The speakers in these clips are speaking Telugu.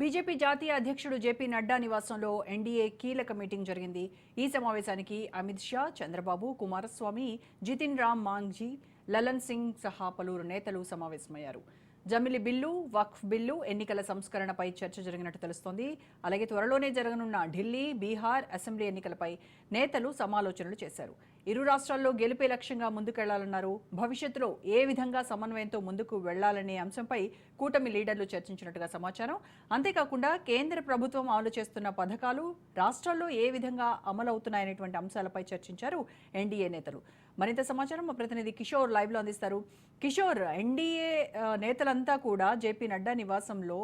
బీజేపీ జాతీయ అధ్యక్షుడు జేపీ నడ్డా నివాసంలో ఎన్డీఏ కీలక మీటింగ్ జరిగింది. ఈ సమావేశానికి అమిత్ షా, చంద్రబాబు, కుమారస్వామి, జితిన్ రామ్ మాంఝీ, లలన్ సింగ్ సహా పలువురు నేతలు సమావేశమయ్యారు. జమిలి బిల్లు, వక్ఫ్ బిల్లు, ఎన్నికల సంస్కరణపై చర్చ జరిగినట్టు తెలుస్తోంది. అలాగే త్వరలోనే జరగనున్న ఢిల్లీ, బీహార్ అసెంబ్లీ ఎన్నికలపై నేతలు సమాలోచనలు చేశారు. ఇరు రాష్ట్రాల్లో గెలుపే లక్ష్యంగా ముందుకెళ్లాలన్నారు. భవిష్యత్తులో ఏ విధంగా సమన్వయంతో ముందుకు వెళ్లాలనే అంశంపై కూటమి లీడర్లు చర్చించినట్టుగా సమాచారం. అంతేకాకుండా కేంద్ర ప్రభుత్వం అమలు చేస్తున్న పథకాలు రాష్ట్రాల్లో ఏ విధంగా అమలవుతున్నాయనేటువంటి అంశాలపై చర్చించారు ఎన్డీఏ నేతలు. మరింత సమాచారం మా ప్రతినిధి కిషోర్ లైవ్లో అందిస్తారు. కిషోర్, ఎన్డీఏ నేతలంతా కూడా జేపీ నడ్డా నివాసంలో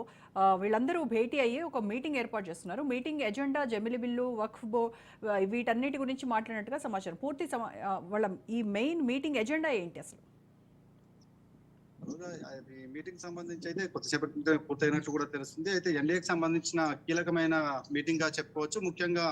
వీళ్ళందరూ భేటీ అయ్యి ఒక మీటింగ్ ఏర్పాటు చేస్తున్నారు. మీటింగ్ ఎజెండా జమిలి బిల్లు, వక్ఫ్ వీటన్నిటి గురించి మాట్లాడినట్టుగా సమాచారం. వాళ్ళ ఈ మెయిన్ మీటింగ్ ఎజెండా ఏంటి అసలు? మీటింగ్ సంబంధించి అయితే కొద్దిసేపటి పూర్తయినట్లు కూడా తెలుస్తుంది. అయితే ఎన్డీఏకి సంబంధించిన కీలకమైన మీటింగ్ గా చెప్పుకోవచ్చు. ముఖ్యంగా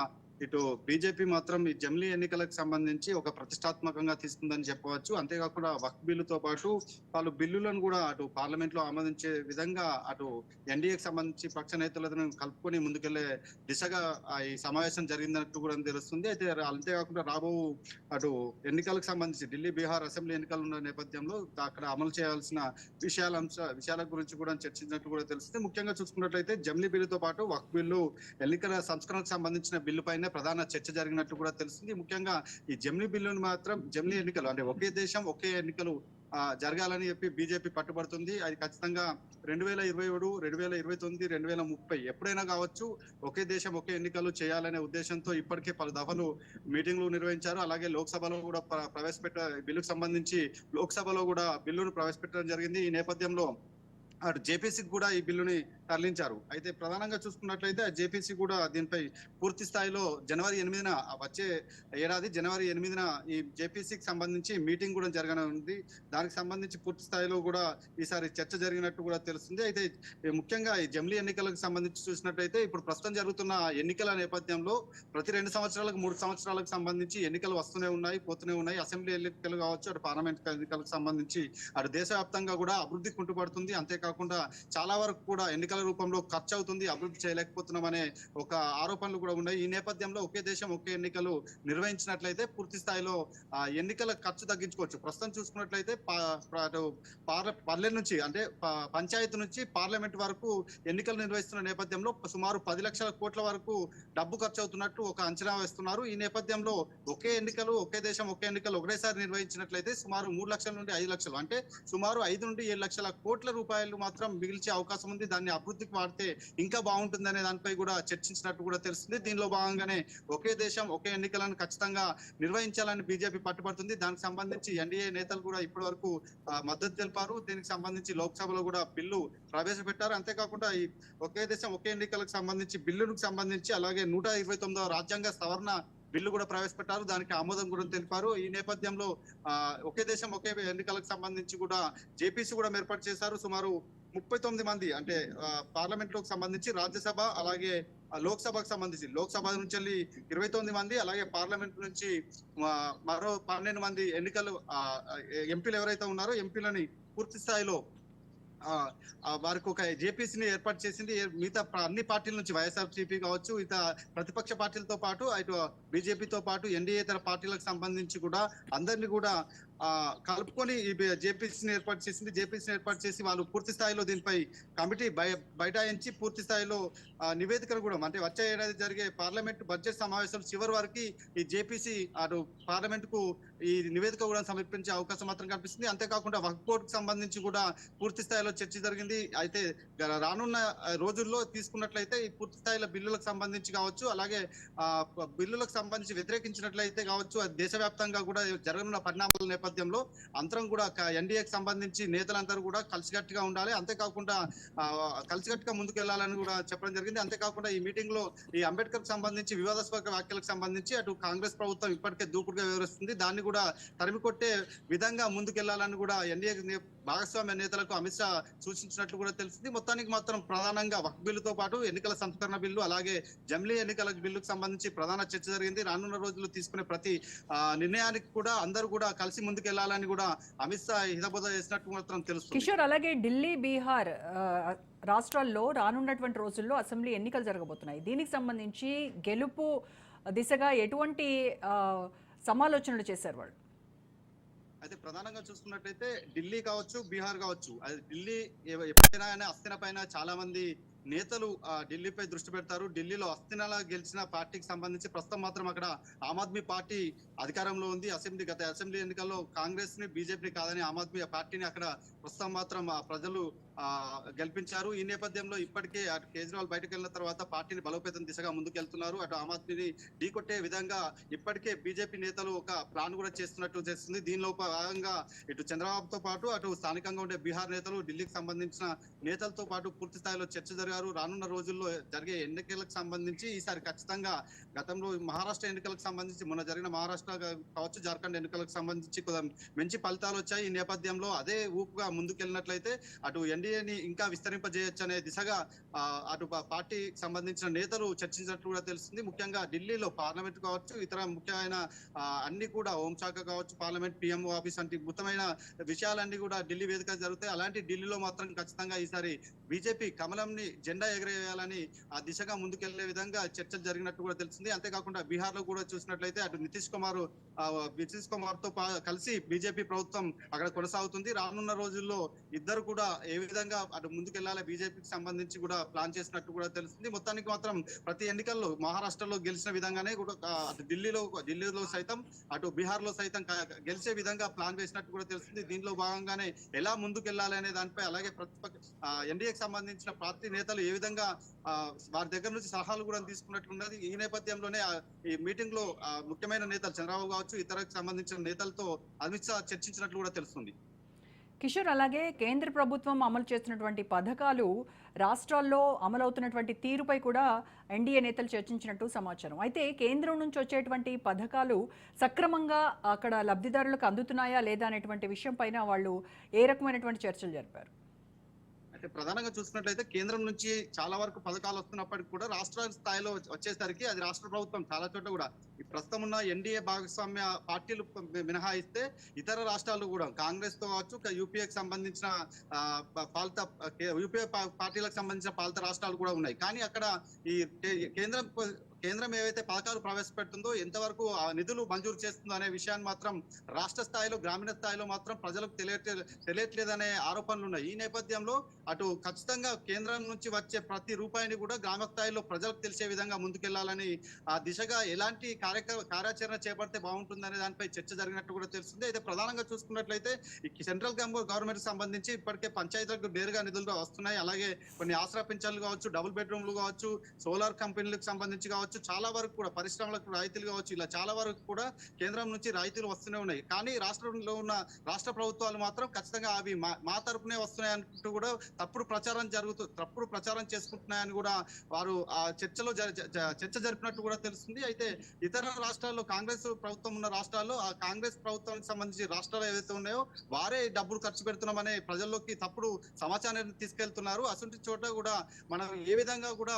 ఇటు బీజేపీ మాత్రం ఈ జమిలీ ఎన్నికలకు సంబంధించి ఒక ప్రతిష్టాత్మకంగా తీసుకుందని చెప్పవచ్చు. అంతేకాకుండా వక్ఫ్ బిల్లుతో పాటు వాళ్ళు బిల్లులను కూడా అటు పార్లమెంట్ లో ఆమోదించే విధంగా అటు ఎన్డీఏకి సంబంధించి పక్ష నేతలను కలుపుకొని ముందుకెళ్లే దిశగా ఈ సమావేశం జరిగిందన్నట్టు కూడా తెలుస్తుంది. అయితే అంతేకాకుండా రాబో అటు ఎన్నికలకు సంబంధించి ఢిల్లీ, బీహార్ అసెంబ్లీ ఎన్నికలు ఉన్న నేపథ్యంలో అక్కడ అమలు చేయాల్సిన విషయాల గురించి కూడా చర్చించినట్టు కూడా తెలుస్తుంది. ముఖ్యంగా చూసుకున్నట్లయితే జమిలీ బిల్లుతో పాటు వక్ఫ్ బిల్లు, ఎన్నికల సంస్కరణకు సంబంధించిన బిల్లు పైన ప్రధాన చర్చ జరిగినట్టు కూడా తెలుస్తుంది. ముఖ్యంగా ఈ జమిలీ బిల్లును మాత్రం జమిలీ ఎన్నికలు అంటే ఒకే దేశం ఒకే ఎన్నికలు జరగాలని చెప్పి బీజేపీ పట్టుబడుతుంది. అది ఖచ్చితంగా 2027, 2029, 2030 ఎప్పుడైనా కావచ్చు ఒకే దేశం ఒకే ఎన్నికలు చేయాలనే ఉద్దేశంతో ఇప్పటికే పలు దఫలు మీటింగ్లు నిర్వహించారు. అలాగే లోక్సభలో కూడా బిల్లుకు సంబంధించి లోక్సభలో కూడా బిల్లును ప్రవేశపెట్టడం జరిగింది. ఈ నేపథ్యంలో అటు జేపీసీకి కూడా ఈ బిల్లుని తరలించారు. అయితే ప్రధానంగా చూసుకున్నట్లయితే జేపీసీ కూడా దీనిపై పూర్తి స్థాయిలో వచ్చే ఏడాది జనవరి 8న ఈ జేపీసీకి సంబంధించి మీటింగ్ కూడా జరగనుంది. దానికి సంబంధించి పూర్తి స్థాయిలో కూడా ఈసారి చర్చ జరిగినట్టు కూడా తెలుస్తుంది. అయితే ముఖ్యంగా ఈ జమిలీ ఎన్నికలకు సంబంధించి చూసినట్లయితే ఇప్పుడు ప్రస్తుతం జరుగుతున్న ఎన్నికల నేపథ్యంలో ప్రతి 2 సంవత్సరాలకు 3 సంవత్సరాలకు సంబంధించి ఎన్నికలు వస్తూనే ఉన్నాయి, పోతూనే ఉన్నాయి. అసెంబ్లీ ఎన్నికలు కావచ్చు, అటు పార్లమెంట్ ఎన్నికలకు సంబంధించి అటు దేశవ్యాప్తంగా కూడా అభివృద్ధి కుంటుపడుతుంది. అంతేకాకుండా చాలా వరకు కూడా ఎన్నికల రూపంలో ఖర్చు అవుతుంది, అభివృద్ధి చేయలేకపోతున్నామనే ఒక ఆరోపణలు కూడా ఉన్నాయి. ఈ నేపథ్యంలో ఒకే దేశం ఒకే ఎన్నికలు నిర్వహించినట్లయితే పూర్తి స్థాయిలో ఎన్నికల ఖర్చు తగ్గించుకోవచ్చు. ప్రస్తుతం చూసుకున్నట్లయితే పల్లె నుంచి అంటే పంచాయతీ నుంచి పార్లమెంట్ వరకు ఎన్నికలు నిర్వహిస్తున్న నేపథ్యంలో సుమారు 10 లక్షల కోట్ల వరకు డబ్బు ఖర్చు అవుతున్నట్టు ఒక అంచనా వేస్తున్నారు. ఈ నేపథ్యంలో ఒకే ఎన్నికలు ఒకే దేశం ఒకే ఎన్నికలు ఒకటేసారి నిర్వహించినట్లయితే సుమారు 3 లక్షల నుండి 5 లక్షలు అంటే సుమారు 5 నుండి 7 లక్షల కోట్ల రూపాయలు మాత్రం మిగిల్చే అవకాశం ఉంది. దాన్ని అభివృద్ధికి వాడితే ఇంకా బాగుంటుంది అనే దానిపై కూడా చర్చించినట్టు కూడా తెలుస్తుంది. దీనిలో భాగంగానే ఒకే దేశం ఒకే ఎన్నికలను ఖచ్చితంగా నిర్వహించాలని బీజేపీ పట్టుబడుతుంది. దానికి సంబంధించి ఎన్డీఏ నేతలు కూడా ఇప్పటి వరకు మద్దతు తెలిపారు. దీనికి సంబంధించి లోక్సభలో కూడా బిల్లు ప్రవేశపెట్టారు. అంతేకాకుండా ఈ ఒకే దేశం ఒకే ఎన్నికలకు సంబంధించి బిల్లుకు సంబంధించి అలాగే 129వ రాజ్యాంగ సవరణ బిల్లు కూడా ప్రవేశపెట్టారు. దానికి ఆమోదం కూడా తెలిపారు. ఈ నేపథ్యంలో ఒకే దేశం ఒకే ఎన్నికలకు సంబంధించి కూడా జేపీసీ కూడా ఏర్పాటు చేశారు. సుమారు 39 మంది అంటే పార్లమెంట్ లోకి సంబంధించి రాజ్యసభ అలాగే లోక్సభకు సంబంధించి లోక్సభ నుంచి 29 మంది అలాగే పార్లమెంట్ నుంచి మరో 12 మంది ఎన్నికలు ఎంపీలు ఎవరైతే ఉన్నారో ఎంపీలని పూర్తి స్థాయిలో వారికి ఒక జేపీసీని ఏర్పాటు చేసింది. మిగతా అన్ని పార్టీల నుంచి వైఎస్ఆర్సీపీ కావచ్చు, ఇతర ప్రతిపక్ష పార్టీలతో పాటు ఇటు బీజేపీతో పాటు ఎన్డీఏతర పార్టీలకు సంబంధించి కూడా అందరినీ కూడా కలుపుకొని ఈ జేపీసీని ఏర్పాటు చేసింది. జేపీసీని ఏర్పాటు చేసి వాళ్ళు పూర్తి స్థాయిలో దీనిపై కమిటీ బైఠాయించి పూర్తి స్థాయిలో నివేదికను కూడా అంటే వచ్చే ఏడాది జరిగే పార్లమెంట్ బడ్జెట్ సమావేశాలు చివరి వరకు ఈ జేపీసీ అటు పార్లమెంట్ కు ఈ నివేదిక కూడా సమర్పించే అవకాశం మాత్రం కనిపిస్తుంది. అంతేకాకుండా వక్ఫ్ బోర్డుకు సంబంధించి కూడా పూర్తి స్థాయిలో చర్చ జరిగింది. అయితే రానున్న రోజుల్లో తీసుకున్నట్లయితే ఈ పూర్తి స్థాయిలో బిల్లులకు సంబంధించి కావచ్చు అలాగే బిల్లులకు సంబంధించి వ్యతిరేకించినట్లయితే కావచ్చు దేశవ్యాప్తంగా కూడా జరగనున్న పరిణామాల నేపథ్యంలో అందరం కూడా ఎన్డీఏకి సంబంధించి నేతలందరూ కూడా కలిసికట్టుగా ఉండాలి. అంతేకాకుండా కలిసికట్టుగా ముందుకు వెళ్లాలని కూడా చెప్పడం జరిగింది. అంతేకాకుండా ఈ మీటింగ్ లో ఈ అంబేద్కర్ సంబంధించి వివాదాస్పద వ్యాఖ్యలకు సంబంధించి అటు కాంగ్రెస్ ప్రభుత్వం ఇప్పటికే దూకుడుగా వివరిస్తుంది. దాన్ని కూడా తరిమి కొట్టే విధంగా ముందుకెళ్లాలని కూడా ఎన్డీఏ భాగస్వామ్య నేతలకు అమిత్ షా సూచించినట్లు కూడా తెలిసింది. మొత్తానికి మాత్రం ప్రధానంగా వక్ఫ్ బిల్లుతో పాటు ఎన్నికల సంస్కరణ బిల్లు అలాగే జమిలీ ఎన్నికల బిల్లుకు సంబంధించి ప్రధాన చర్చ జరిగింది. రానున్న రోజుల్లో తీసుకునే ప్రతి నిర్ణయానికి కూడా అందరూ కూడా కలిసి ముందుకెళ్లాలని కూడా అమిత్ షా హితబోధ చేసినట్టు మాత్రం తెలుస్తుంది. కిషోర్, అలాగే ఢిల్లీ, బీహార్ రాష్ట్రాల్లో రానున్నటువంటి రోజుల్లో అసెంబ్లీ ఎన్నికలు జరగబోతున్నాయి. దీనికి సంబంధించి గెలుపు దిశగా ఎటువంటి సమాలోచనలు చేశారు వాళ్ళు? అయితే ప్రధానంగా చూసుకున్నట్లయితే ఢిల్లీ కావచ్చు, బీహార్ కావచ్చు, అది ఢిల్లీ ఎప్పుడైనా కానీ అస్థిన పైన చాలా మంది నేతలు ఢిల్లీపై దృష్టి పెడతారు. ఢిల్లీలో అస్థినాల గెలిచిన పార్టీకి సంబంధించి ప్రస్తుతం మాత్రం అక్కడ ఆమ్ ఆద్మీ పార్టీ అధికారంలో ఉంది. గత అసెంబ్లీ ఎన్నికల్లో కాంగ్రెస్ ని, బీజేపీ కాదని ఆమ్ ఆద్మీ పార్టీని అక్కడ ప్రస్తుతం మాత్రం ప్రజలు గెలిపించారు. ఈ నేపథ్యంలో ఇప్పటికే అటు కేజ్రీవాల్ బయటకు వెళ్ళిన తర్వాత పార్టీని బలోపేతం దిశగా ముందుకెళ్తున్నారు. అటు ఆమ్ ఆద్మీని ఢీకొట్టే విధంగా ఇప్పటికే బీజేపీ నేతలు ఒక ప్లాన్ కూడా చేస్తున్నట్టు చేస్తుంది. దీనిలో భాగంగా ఇటు చంద్రబాబుతో పాటు అటు స్థానికంగా ఉండే బీహార్ నేతలు, ఢిల్లీకి సంబంధించిన నేతలతో పాటు పూర్తి స్థాయిలో చర్చ జరిగారు. రానున్న రోజుల్లో జరిగే ఎన్నికలకు సంబంధించి ఈసారి ఖచ్చితంగా గతంలో మహారాష్ట్ర ఎన్నికలకు సంబంధించి మొన్న జరిగిన మహారాష్ట్ర కావచ్చు, జార్ఖండ్ ఎన్నికలకు సంబంధించి మంచి ఫలితాలు వచ్చాయి. ఈ నేపథ్యంలో అదే ఊపుగా ముందుకెళ్ళినట్లయితే అటు ఎన్డీఏని ఇంకా విస్తరింపజేయొచ్చు అనే దిశగా అటు పార్టీకి సంబంధించిన నేతలు చర్చించినట్లు కూడా తెలుస్తుంది. ముఖ్యంగా ఢిల్లీలో పార్లమెంట్ కావచ్చు, ఇతర ముఖ్యమైన అన్ని కూడా హోంశాఖ కావచ్చు, పార్లమెంట్, పిఎంఓ ఆఫీస్ వంటి ముఖ్యమైన విషయాలన్నీ కూడా ఢిల్లీ వేదిక జరుగుతాయి. అలాంటి ఢిల్లీలో మాత్రం ఖచ్చితంగా ఈసారి బీజేపీ కమలంని జెండా ఎగరేయాలని ఆ దిశగా ముందుకెళ్లే విధంగా చర్చలు జరిగినట్టు కూడా తెలిసింది. అంతేకాకుండా బీహార్ లో కూడా చూసినట్లయితే అటు నితీష్ కుమార్ తో కలిసి బీజేపీ ప్రభుత్వం అక్కడ కొనసాగుతుంది. రానున్న రోజుల్లో ఇద్దరు కూడా ఏ విధంగా అటు ముందుకెళ్లాలి బీజేపీకి సంబంధించి కూడా ప్లాన్ చేసినట్టు కూడా తెలుస్తుంది. మొత్తానికి మాత్రం ప్రతి ఎన్నికల్లో మహారాష్ట్రలో గెలిచిన విధంగానే కూడా అటు ఢిల్లీలో సైతం అటు బీహార్ లో సైతం గెలిచే విధంగా ప్లాన్ వేసినట్టు కూడా తెలుస్తుంది. దీనిలో భాగంగానే ఎలా ముందుకెళ్లాలి అనే దానిపై, అలాగే ఎన్డీఏకి సంబంధించిన పార్టీ నేతలు ఏ విధంగా వారి దగ్గర నుంచి సలహాలు కూడా తీసుకున్నట్లున్నది. ఈ నేపథ్యంలోనే ఈ మీటింగ్ లో ముఖ్యమైన నేతలు చంద్రబాబు కావచ్చు, ఇతరకు సంబంధించిన నేతలతో అమిత్ షా చర్చించినట్లు కూడా తెలుస్తుంది. కిషోర్, అలాగే కేంద్ర ప్రభుత్వం అమలు చేస్తున్నటువంటి పథకాలు రాష్ట్రాల్లో అమలవుతున్నటువంటి తీరుపై కూడా ఎన్డీఏ నేతలు చర్చించినట్టు సమాచారం. అయితే కేంద్రం నుంచి వచ్చేటువంటి పథకాలు సక్రమంగా అక్కడ లబ్ధిదారులకు అందుతున్నాయా లేదా అనేటువంటి విషయం పైన వాళ్ళు ఏ రకమైనటువంటి చర్చలు జరిపారు? అయితే ప్రధానంగా చూసుకున్నట్లయితే కేంద్రం నుంచి చాలా వరకు పథకాలు వస్తున్నప్పటికీ కూడా రాష్ట్ర స్థాయిలో వచ్చేసరికి అది రాష్ట్ర ప్రభుత్వం చాలా చోట్ల కూడా ఈ ప్రస్తుతం ఉన్న ఎన్డీఏ భాగస్వామ్య పార్టీలు మినహాయిస్తే ఇతర రాష్ట్రాలు కూడా కాంగ్రెస్ తో కావచ్చు, యూపీఏకి సంబంధించిన యూపీఏ పార్టీలకు సంబంధించిన పాలిత రాష్ట్రాలు కూడా ఉన్నాయి. కానీ అక్కడ ఈ కేంద్రం ఏవైతే పథకాలు ప్రవేశపెడుతుందో ఎంతవరకు ఆ నిధులు మంజూరు చేస్తుందో అనే విషయాన్ని మాత్రం రాష్ట్ర స్థాయిలో, గ్రామీణ స్థాయిలో మాత్రం ప్రజలకు తెలియట్లేదనే ఆరోపణలు ఉన్నాయి. ఈ నేపథ్యంలో అటు ఖచ్చితంగా కేంద్రం నుంచి వచ్చే ప్రతి రూపాయిని కూడా గ్రామ స్థాయిలో ప్రజలకు తెలిసే విధంగా ముందుకెళ్లాలని ఆ దిశగా ఎలాంటి కార్యాచరణ చేపడితే బాగుంటుందనే దానిపై చర్చ జరిగినట్టు కూడా తెలుస్తుంది. అయితే ప్రధానంగా చూసుకున్నట్లయితే ఈ సెంట్రల్ గవర్నమెంట్ సంబంధించి ఇప్పటికే పంచాయతీలకు నేరుగా నిధులు వస్తున్నాయి. అలాగే కొన్ని ఆసరా పింఛన్లు కావచ్చు, డబుల్ బెడ్రూమ్లు కావచ్చు, సోలార్ కంపెనీలకు సంబంధించి కావచ్చు, చాలా వరకు కూడా పరిశ్రమలకు రాయితీలు కావచ్చు, ఇలా చాలా వరకు కూడా కేంద్రం నుంచి రాయితీలు వస్తూనే ఉన్నాయి. కానీ రాష్ట్రంలో ఉన్న రాష్ట్ర ప్రభుత్వాలు మాత్రం ఖచ్చితంగా అవి మా తరపునే వస్తున్నాయి అంటూ కూడా తప్పుడు ప్రచారం చేసుకుంటున్నాయని కూడా వారు ఆ చర్చ జరిపినట్టు కూడా తెలుస్తుంది. అయితే ఇతర రాష్ట్రాల్లో కాంగ్రెస్ ప్రభుత్వం ఉన్న రాష్ట్రాల్లో ఆ కాంగ్రెస్ ప్రభుత్వానికి సంబంధించి రాష్ట్రాలు ఏవైతే ఉన్నాయో వారే డబ్బులు ఖర్చు పెడుతున్నామనే ప్రజల్లోకి తప్పుడు సమాచారాన్ని తీసుకెళ్తున్నారు. అసలు చోట కూడా మనం ఏ విధంగా కూడా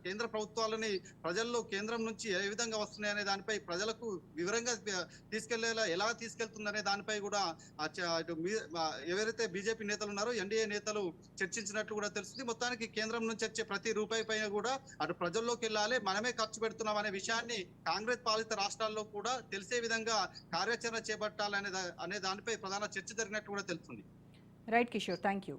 కేంద్ర ప్రభుత్వాలని ప్రజల్లో కేంద్రం నుంచి ఏ విధంగా వస్తున్నాయి అనే దానిపై ప్రజలకు వివరంగా తీసుకెళ్లేలా ఎలా తీసుకెళ్తుందనే దానిపై కూడా ఎవరైతే బీజేపీ నేతలు ఉన్నారో ఎన్డీఏ నేతలు చర్చించినట్లు కూడా తెలుస్తుంది. మొత్తానికి కేంద్రం నుంచి వచ్చే ప్రతి రూపాయి పైన కూడా అటు ప్రజల్లోకి వెళ్ళాలి, మనమే ఖర్చు పెడుతున్నాం అనే విషయాన్ని కాంగ్రెస్ పాలిత రాష్ట్రాల్లో కూడా తెలిసే విధంగా కార్యాచరణ చేపట్టాలనే దానిపై ప్రధాన చర్చ జరిగినట్టు కూడా తెలుస్తుంది. Right Kishore, thank you.